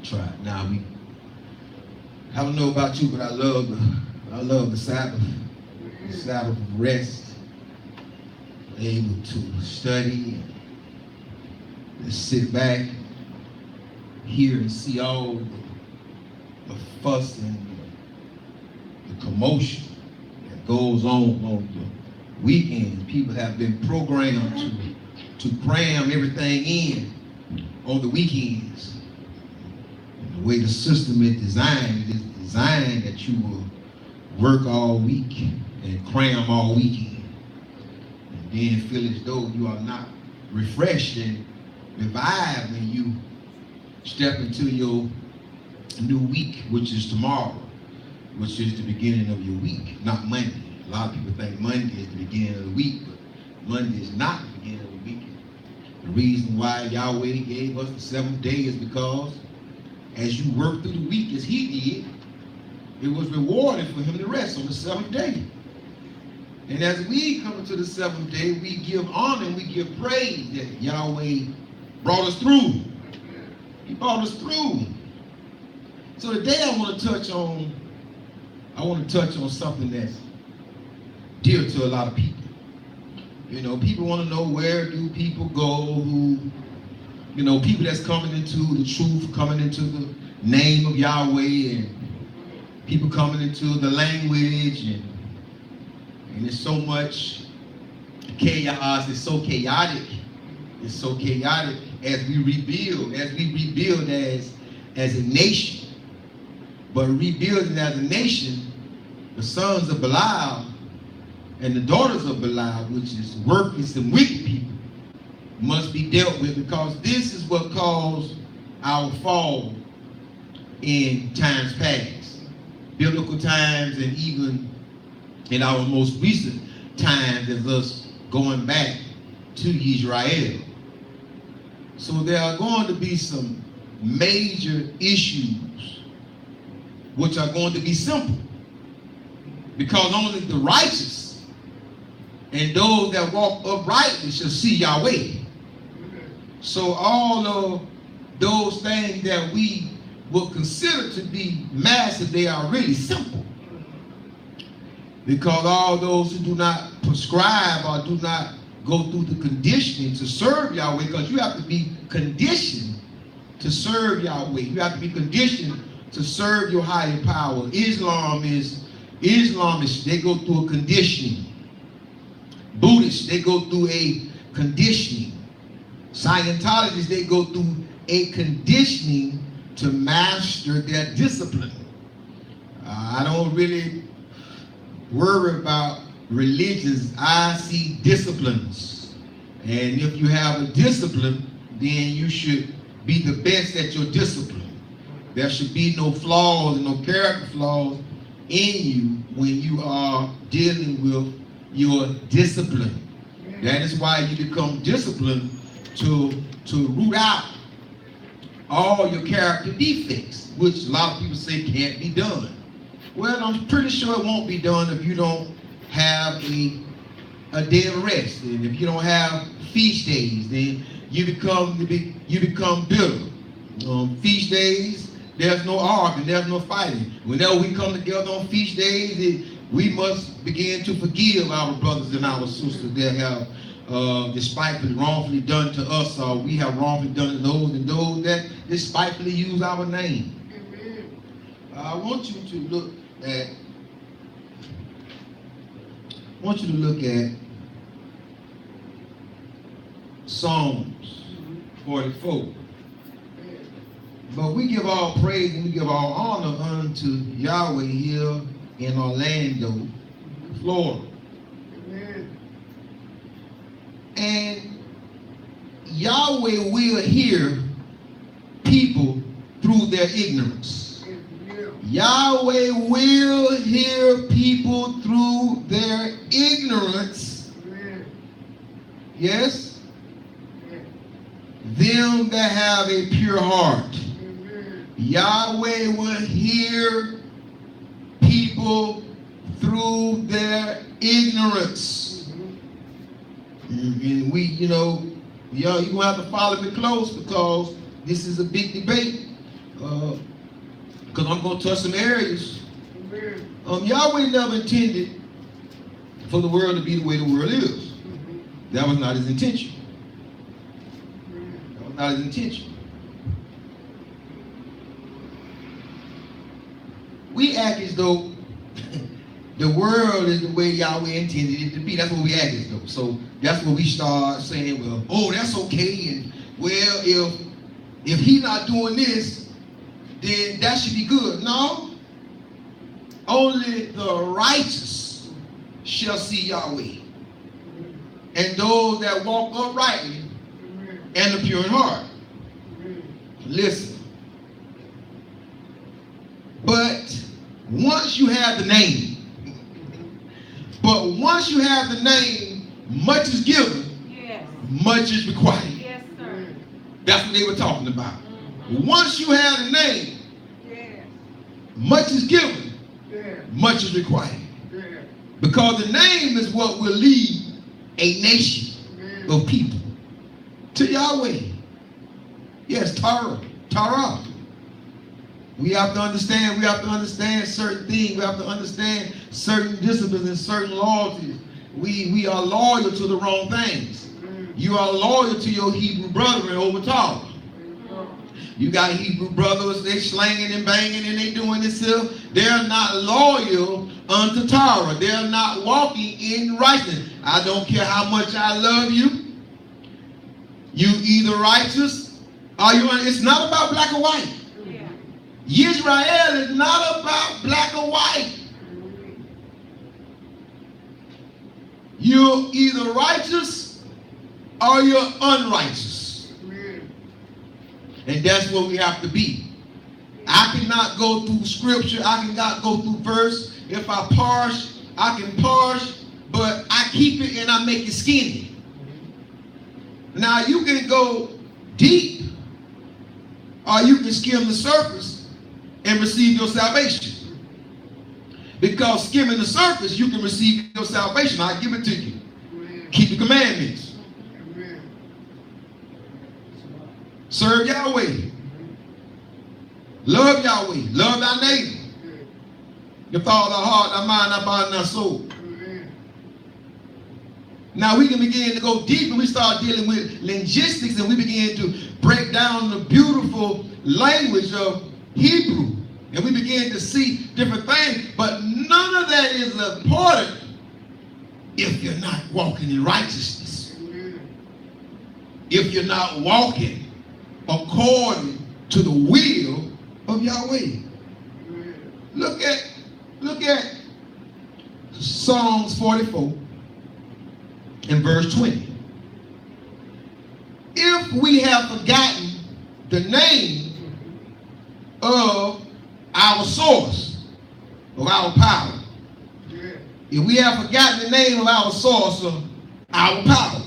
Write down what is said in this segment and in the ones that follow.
try it. Now I don't know about you, but I love the Sabbath of rest. Able to study and just sit back, hear and see all the fuss and the commotion that goes on the weekends. People have been programmed to cram everything in on the weekends. And the way the system is designed, it is designed that you will work all week and cram all weekend. And then feel as though you are not refreshed and revived when you step into your new week, which is tomorrow, which is the beginning of your week, not Monday. A lot of people think Monday is the beginning of the week, but Monday is not the beginning of the week. The reason why Yahweh gave us the seventh day is because as you work through the week as he did, it was rewarded for him to rest on the seventh day. And as we come into the seventh day, we give honor and we give praise that Yahweh brought us through. He brought us through. So today I want to touch on something that's dear to a lot of people. You know, people want to know, where do people go who, you know, people that's coming into the truth, coming into the name of Yahweh, and people coming into the language, and there's so much chaos. It's so chaotic. It's so chaotic as we rebuild as a nation. But rebuilding as a nation, the sons of Belial and the daughters of Belial, which is worthless and wicked people, must be dealt with, because this is what caused our fall in times past, biblical times, and even in our most recent times as us going back to Israel. So there are going to be some major issues which are going to be simple, because only the righteous and those that walk uprightly shall see Yahweh. So all of those things that we will consider to be massive, they are really simple. Because all those who do not prescribe or do not go through the conditioning to serve Yahweh, because you have to be conditioned to serve Yahweh. You have to be conditioned to serve your higher power. Islamists, they go through a conditioning. Buddhists, they go through a conditioning. Scientologists, they go through a conditioning to master their discipline. I don't really worry about religions. I see disciplines. And if you have a discipline, then you should be the best at your discipline. There should be no flaws and no character flaws in you when you are dealing with your discipline. That is why you become disciplined, to root out all your character defects, which a lot of people say can't be done. Well, I'm pretty sure it won't be done if you don't have a day of rest, and if you don't have feast days, then you become bitter. Feast days, there's no arguing, there's no fighting. Whenever we come together on feast days, we must begin to forgive our brothers and our sisters that have despitefully, wrongfully done to us, or we have wrongfully done to those, and those that despitefully use our name. I want you to look at Psalms 44. But we give all praise and we give all honor unto Yahweh here in Orlando, Florida. And Yahweh will hear people through their ignorance. Yahweh will hear people through their ignorance. Yes? Them that have a pure heart. Yahweh will hear people through their ignorance. And we, you're going to have to follow me close, because this is a big debate. Because I'm going to touch some areas. Yahweh never intended for the world to be the way the world is. That was not his intention. That was not his intention. We act as though the world is the way Yahweh intended it to be. That's what we act as though. So that's what we start saying, well, oh, that's okay. And well, if he not doing this, then that should be good. No. Only the righteous shall see Yahweh. And those that walk uprightly and the pure in heart. Listen. But once you have the name, much is given, yes. Much is required. Yes, sir. That's what they were talking about. Once you have the name, yes. Much is given, yes. Much is required. Yes. Because the name is what will lead a nation, yes. Of people to Yahweh. Yes, Torah. We have to understand certain things. We have to understand certain disciplines and certain loyalties. We are loyal to the wrong things. You are loyal to your Hebrew brethren over Torah. You got Hebrew brothers, they slanging and banging and they doing this stuff. They're not loyal unto Torah. They're not walking in righteousness. I don't care how much I love you. You either righteous or you. It's not about black or white. Israel is not about black or white. You're either righteous or you're unrighteous. And that's what we have to be. I cannot go through scripture. I cannot go through verse. If I parse, I can parse, but I keep it and I make it skinny. Now you can go deep or you can skim the surface and receive your salvation. Because skimming the surface, you can receive your salvation. I give it to you. Amen. Keep the commandments. Amen. Serve Yahweh. Amen. Love Yahweh. Love thy neighbor. With all thy heart, thy mind, thy body, thy soul. Amen. Now we can begin to go deep and we start dealing with linguistics and we begin to break down the beautiful language of Hebrew, and we begin to see different things, but none of that is important if you're not walking in righteousness. If you're not walking according to the will of Yahweh. Look at Psalms 44 and verse 20. If we have forgotten the name of our source, of our power. Yeah. If we have forgotten the name of our source of our power,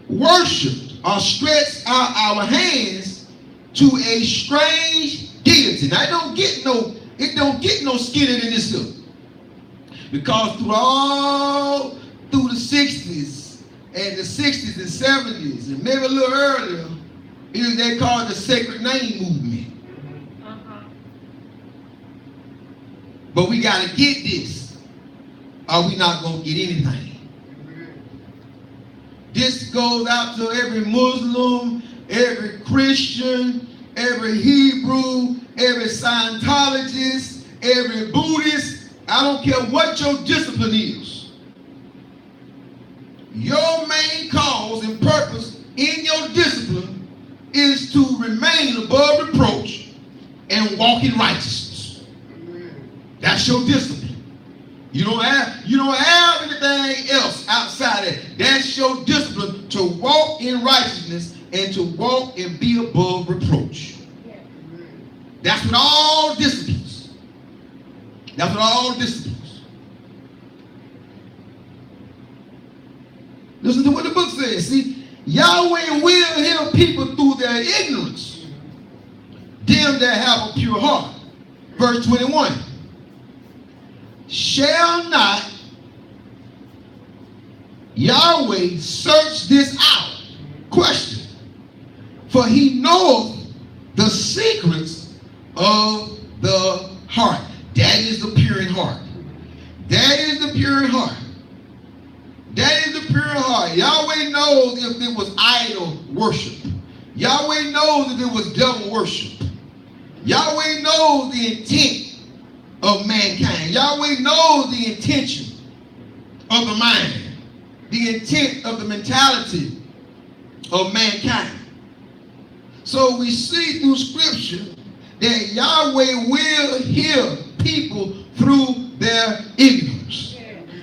worshipped or stretched out our hands to a strange deity. Now it don't get no skinnier than this stuff. Because through the 60s and the 60s and 70s and maybe a little earlier, they call it the sacred name movement. But we got to get this, or we not going to get anything. This goes out to every Muslim, every Christian, every Hebrew, every Scientologist, every Buddhist. I don't care what your discipline is. Your main cause and purpose in your discipline is to remain above reproach and walk in righteousness. That's your discipline. You don't have anything else outside that. That's your discipline, to walk in righteousness and to walk and be above reproach. That's what all disciplines. That's what all disciplines. Listen to what the book says. See, Yahweh will heal people through their ignorance, them that have a pure heart. Verse 21. Shall not Yahweh search this out? Question. For he knoweth the of the heart. That is the pure in heart. That is the pure in heart. That is the pure in heart. Yahweh knows if it was idol worship. Yahweh knows if it was devil worship. Yahweh knows the intent of mankind. Yahweh knows the intention of the mind, the intent of the mentality of mankind. So we see through scripture that Yahweh will heal people through their ignorance.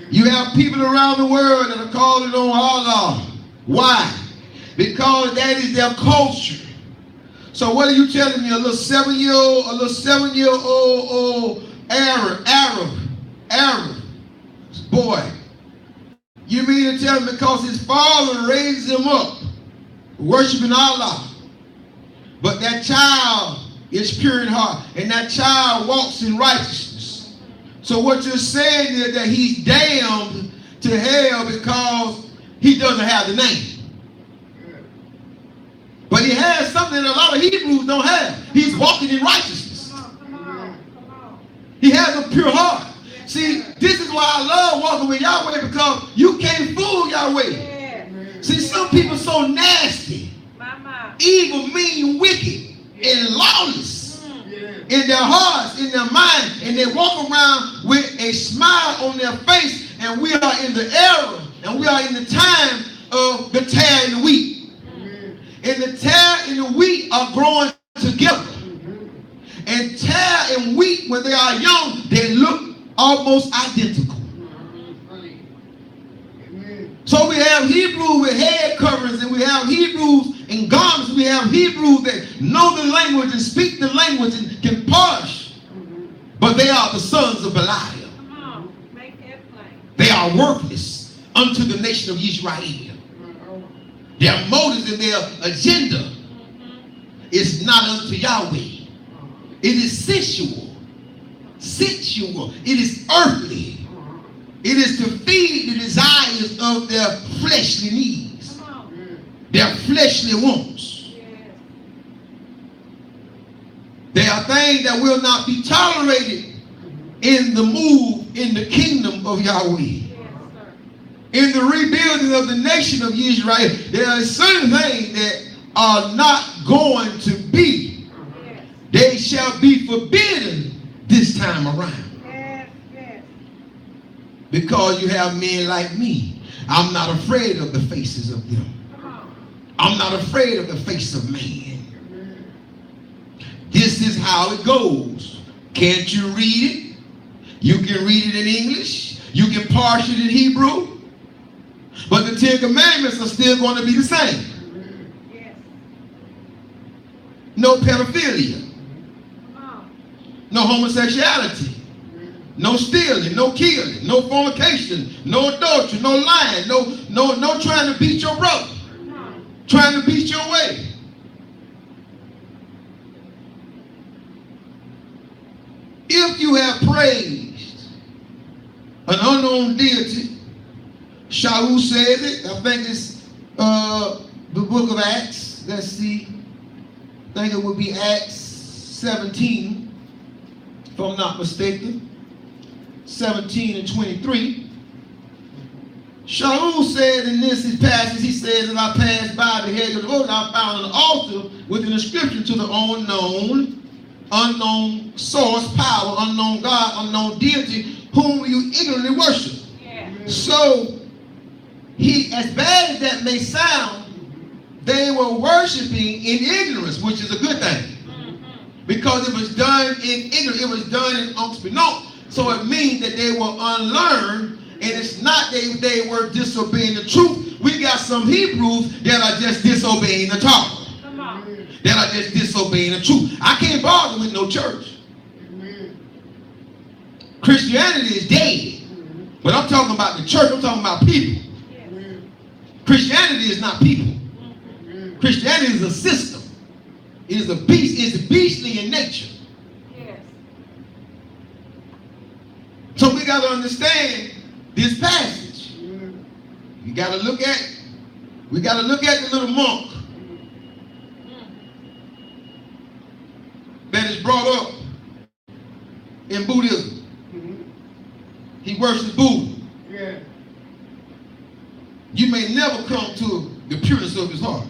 You have people around the world that are calling on Allah. Why? Because that is their culture. So what are you telling me? A little 7-year-old Arab boy. You mean to tell me because his father raised him up worshiping Allah, but that child is pure in heart and that child walks in righteousness. So what you're saying is that he's damned to hell because he doesn't have the name. But he has something that a lot of Hebrews don't have. He's walking in righteousness. He has a pure heart. See, this is why I love walking with Yahweh, because you can't fool Yahweh. See, some people so nasty, evil, mean, wicked, and lawless in their hearts, in their mind, and they walk around with a smile on their face, and we are in the era, and we are in the time of the tare and the wheat. And the tare and the wheat are growing together. And tare and wheat, when they are young, they look almost identical. So we have Hebrews with head coverings, and we have Hebrews in garments. We have Hebrews that know the language and speak the language and can polish. But they are the sons of Belial. They are worthless unto the nation of Israel. Their motives and their agenda is not unto Yahweh. It is sensual. Sensual. It is earthly. It is to feed the desires of their fleshly needs. Their fleshly wants. There are things that will not be tolerated in the move in the kingdom of Yahweh. In the rebuilding of the nation of Israel, there are certain things that are not going to be. They shall be forbidden this time around. Because you have men like me. I'm not afraid of the faces of them. I'm not afraid of the face of man. This is how it goes. Can't you read it? You can read it in English. You can parse it in Hebrew. But the 10 Commandments are still going to be the same. No pedophilia. No homosexuality. No stealing. No killing. No fornication. No adultery. No lying. No trying to beat your brother. Trying to beat your way. If you have praised an unknown deity, Shaul says it. I think it's the book of Acts. Let's see. I think it would be Acts 17, if I'm not mistaken. 17 and 23. Shaul said in this passage, he says, "And I passed by the head of the road, and I found an altar with an inscription to the unknown source, power, unknown God, unknown deity, whom you ignorantly worship." So, as bad as that may sound, they were worshiping in ignorance, which is a good thing. Because it was done in ignorance, it was done in unbeknownst. So it means that they were unlearned, and it's not that they were disobeying the truth. We got some Hebrews that are just disobeying the Torah. That are just disobeying the truth. I can't bother with no church. Christianity is dead. But I'm talking about the church. I'm talking about people. Christianity is not people. Christianity is a system. It is a beast. It's beastly in nature. So we got to understand this passage. We got to look at the little monk that is brought up in Buddhism. He worships Buddha. Yeah. You may never come to the pureness of his heart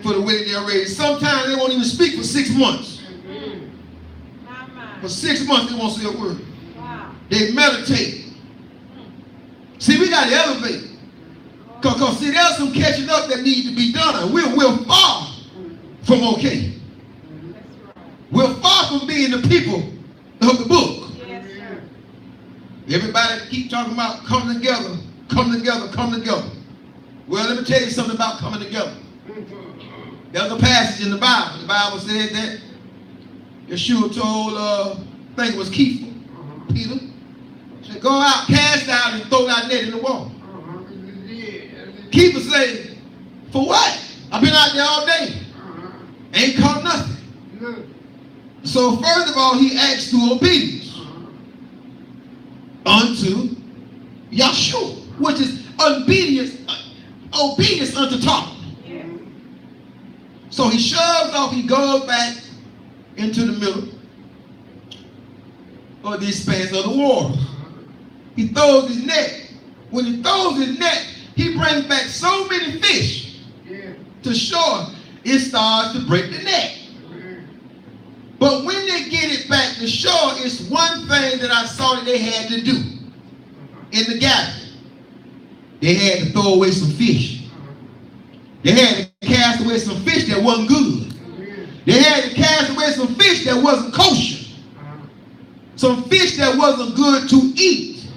for the way they're raised. Sometimes they won't even speak for 6 months. For 6 months, they won't say a word. Wow. They meditate. See, we got to elevate. Because see, there's some catching up that needs to be done. We're far from okay. We're far from being the people of the book. Yes, sir. Everybody keep talking about come together, come together, come together. Well, let me tell you something about coming together. There's a passage in the Bible. The Bible said that Yeshua told, I think it was Kepha, Peter, said, go out, cast out, and throw that net in the water. Kepha said, for what? I've been out there all day. Ain't caught nothing. So first of all, he asked to obedience unto Yeshua, which is obedience unto talk. Yes. So he shoves off, he goes back into the middle of the expanse of the water. He throws his net. When he throws his net, he brings back so many fish to shore, it starts to break the net. But when they get it back to shore, it's one thing that I saw that they had to do in the gathering. They had to throw away some fish. They had to cast away some fish that wasn't good. They had to cast away some fish that wasn't kosher. Some fish that wasn't good to eat.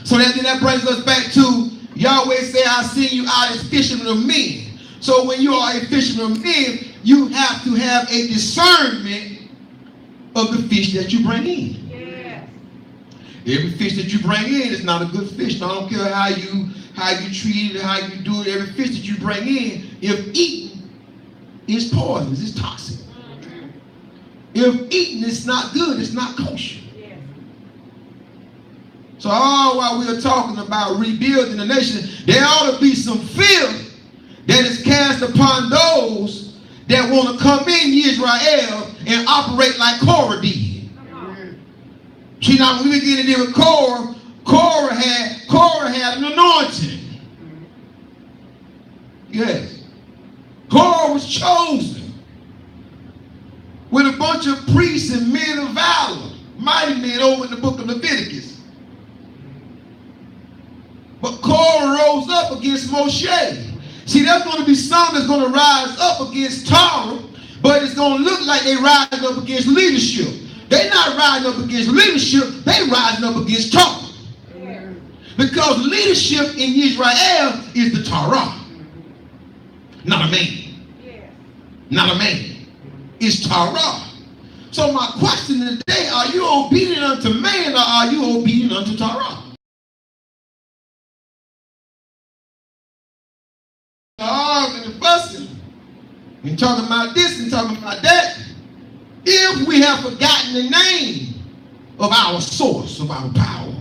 So that brings us back to Yahweh say, I send you out as fishermen of men. So when you are a fisherman of men, you have to have a discernment of the fish that you bring in. Yes. Every fish that you bring in is not a good fish. Now, I don't care how you treat it, how you do it. Every fish that you bring in, if eaten, is poisonous, it's toxic. If eaten, it's not good, it's not kosher. Yes. So all while we are talking about rebuilding the nation, there ought to be some fear that is cast upon those that want to come in Israel and operate like Korah did. See, now when we get into with Korah had an anointing. Yes. Korah was chosen with a bunch of priests and men of valor, mighty men over in the book of Leviticus. But Korah rose up against Moshe. See, there's going to be some that's going to rise up against Torah, but it's going to look like they're rising up against leadership. They're not rising up against leadership, they're rising up against Torah. Yeah. Because leadership in Israel is the Torah. Not a man. Yeah. Not a man. It's Torah. So my question today, are you obedient unto man or are you obedient unto Torah? And fussing and talking about this and talking about that, if we have forgotten the name of our source, of our power,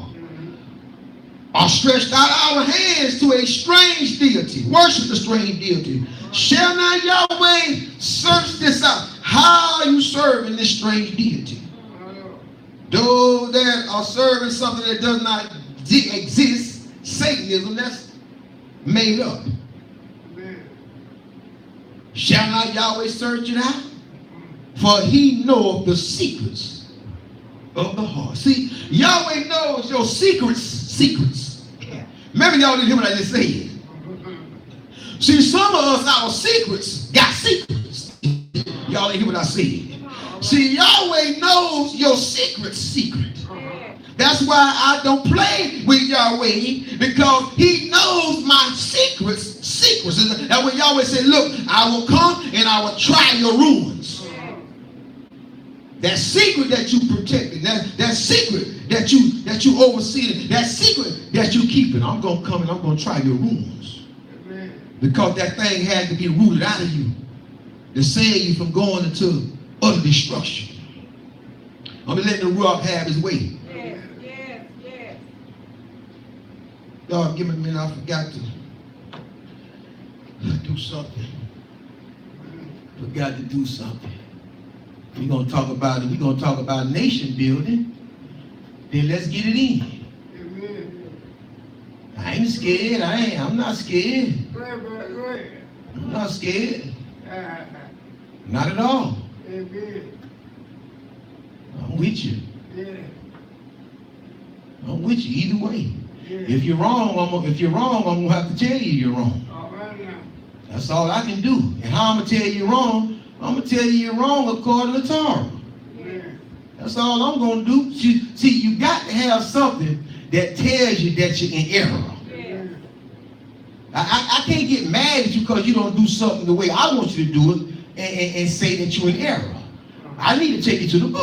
or stretched out our hands to a strange deity, worship the strange deity, shall not Yahweh search this out? How are you serving this strange deity? Those that are serving something that does not exist, Satanism, that's made up. Shall not Yahweh search it out? For he knoweth the secrets of the heart. See, Yahweh knows your secrets. Remember, y'all didn't hear what I just said. See, some of us, our secrets, got secrets. Y'all didn't hear what I said. See, Yahweh knows your secret. That's why I don't play with Yahweh, because he knows my secrets. And when Yahweh said, look, I will come and I will try your ruins. That secret that you protected, that secret that you oversee, that secret that you keeping, I'm going to come and I'm going to try your ruins. Because that thing had to be rooted out of you to save you from going into utter destruction. I'm letting the rock have his way. Yes. Y'all give me a minute, I forgot to do something. We're gonna talk about it. We're gonna talk about nation building. Then let's get it in. Amen. I ain't scared. I'm not scared. Go ahead. I'm not scared. Not at all. Amen. I'm with you. Yeah. I'm with you either way. Yeah. If you're wrong, I'm gonna have to tell you you're wrong. All right now. That's all I can do. And how I'm gonna tell you wrong? I'm gonna tell you you're wrong according to Torah. Yeah. That's all I'm gonna do. See, you got to have something that tells you that you're in error. Yeah. I can't get mad at you because you don't do something the way I want you to do it and say that you're in error. I need to take you to the book.